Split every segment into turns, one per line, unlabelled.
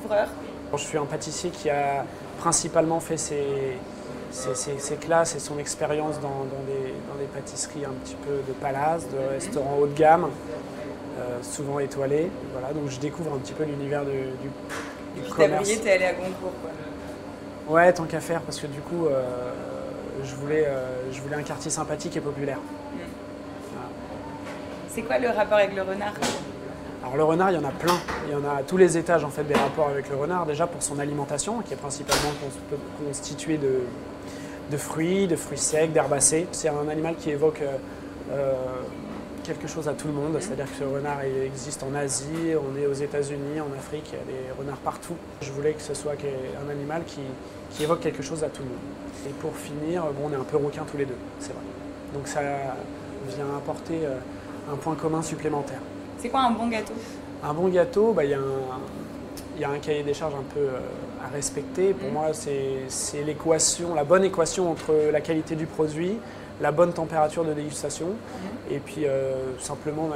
découvreur?
Je suis un pâtissier qui a principalement fait ses classes et son expérience dans des pâtisseries un petit peu de palace, de restaurants haut de gamme, souvent étoilés. Voilà, donc je découvre un petit peu l'univers du commerce.
T'es allé à Goncourt, quoi.
Ouais, tant qu'à faire, parce que du coup, je voulais un quartier sympathique et populaire. Voilà.
C'est quoi le rapport avec le renard?
Alors le renard, il y en a plein. Il y en a à tous les étages en fait des rapports avec le renard. Déjà pour son alimentation, qui est principalement constituée de fruits secs, d'herbacées. C'est un animal qui évoque quelque chose à tout le monde. C'est-à-dire que ce renard il existe en Asie, on est aux États-Unis, en Afrique, il y a des renards partout. Je voulais que ce soit un animal qui évoque quelque chose à tout le monde. Et pour finir, bon, on est un peu rouquins tous les deux, c'est vrai. Donc ça vient apporter un point commun supplémentaire.
C'est quoi un bon gâteau?
Un bon gâteau, bah, il y a un cahier des charges un peu à respecter. Pour moi, c'est l'équation, la bonne équation entre la qualité du produit, la bonne température de dégustation et puis simplement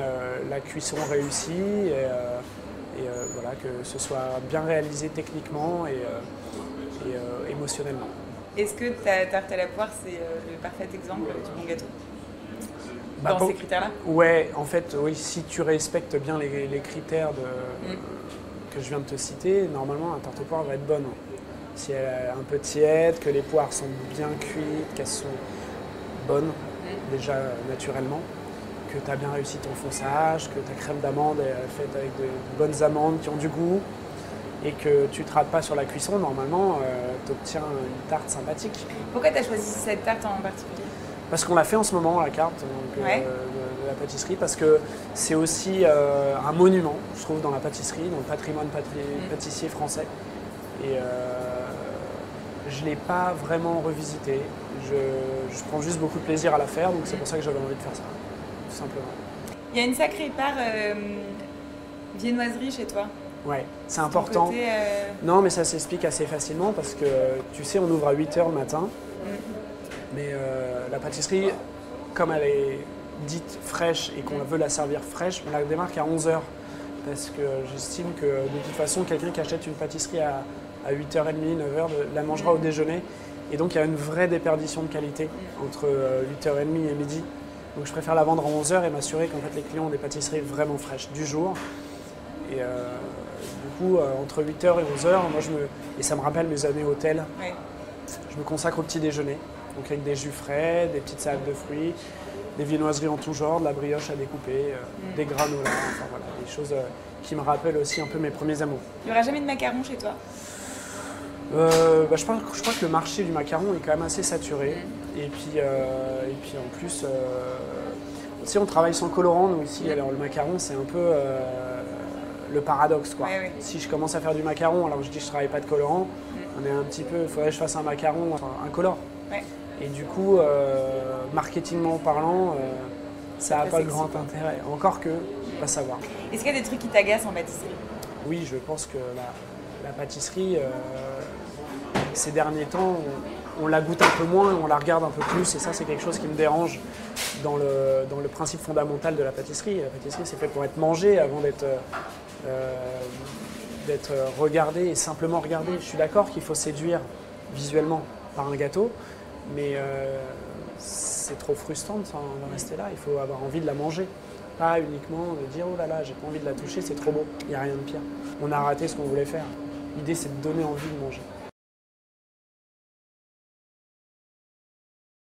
la cuisson réussie et voilà, que ce soit bien réalisé techniquement et émotionnellement.
Est-ce que ta tarte à la poire, c'est le parfait exemple du bon gâteau?
Bah,
Dans ces critères-là?
Ouais, en fait, oui, si tu respectes bien les critères que je viens de te citer, normalement, la tarte aux poires va être bonne. Si elle est un peu tiède, que les poires sont bien cuites, qu'elles sont bonnes, déjà naturellement, que tu as bien réussi ton fonçage, que ta crème d'amande est faite avec de bonnes amandes qui ont du goût, et que tu ne te rates pas sur la cuisson, normalement, tu obtiens une tarte sympathique.
Pourquoi tu as choisi cette tarte en particulier?
Parce qu'on l'a fait en ce moment, la carte donc,
ouais.
de la pâtisserie, parce que c'est aussi un monument, je trouve, dans la pâtisserie, dans le patrimoine pâtissier français. Et je ne l'ai pas vraiment revisité. Je prends juste beaucoup de plaisir à la faire, donc c'est pour ça que j'avais envie de faire ça, tout simplement.
Il y a une sacrée part viennoiserie chez toi.
Ouais, c'est important.
Côté,
Non, mais ça s'explique assez facilement parce que, tu sais, on ouvre à 8 h le matin. Mais la pâtisserie, comme elle est dite fraîche et qu'on veut la servir fraîche, on la démarque à 11 h. Parce que j'estime que de toute façon, quelqu'un qui achète une pâtisserie à 8h30, 9 h, la mangera au déjeuner. Et donc il y a une vraie déperdition de qualité entre 8h30 et midi. Donc je préfère la vendre à 11 h et m'assurer qu'en fait les clients ont des pâtisseries vraiment fraîches du jour. Et du coup, entre 8 h et 11 h, et ça me rappelle mes années hôtel,
ouais.
Je me consacre au petit déjeuner. Donc avec des jus frais, des petites salades de fruits, des viennoiseries en tout genre, de la brioche à découper, des granolas, enfin voilà, des choses qui me rappellent aussi un peu mes premiers amours.
Il n'y aura jamais de macarons chez toi?
Je crois que le marché du macaron est quand même assez saturé. Et puis en plus, si on travaille sans colorant, nous ici, alors le macaron c'est un peu le paradoxe, quoi.
Ouais.
Si je commence à faire du macaron alors que je dis que je ne travaille pas de colorant, on est un petit peu, il faudrait que je fasse un macaron incolore.
Ouais.
Et du coup, marketingment parlant, ça n'a pas de grand intérêt. Encore que, pas savoir.
Est-ce qu'il y a des trucs qui t'agacent en pâtisserie?
Oui, je pense que la pâtisserie, ces derniers temps, on la goûte un peu moins, on la regarde un peu plus. Et ça, c'est quelque chose qui me dérange dans le principe fondamental de la pâtisserie. La pâtisserie, c'est fait pour être mangée avant d'être regardée et simplement regardée. Je suis d'accord qu'il faut séduire visuellement par un gâteau, mais c'est trop frustrant d'en rester là. Il faut avoir envie de la manger, pas uniquement de dire oh là là, j'ai pas envie de la toucher, c'est trop beau. Il n'y a rien de pire. On a raté ce qu'on voulait faire. L'idée, c'est de donner envie de manger.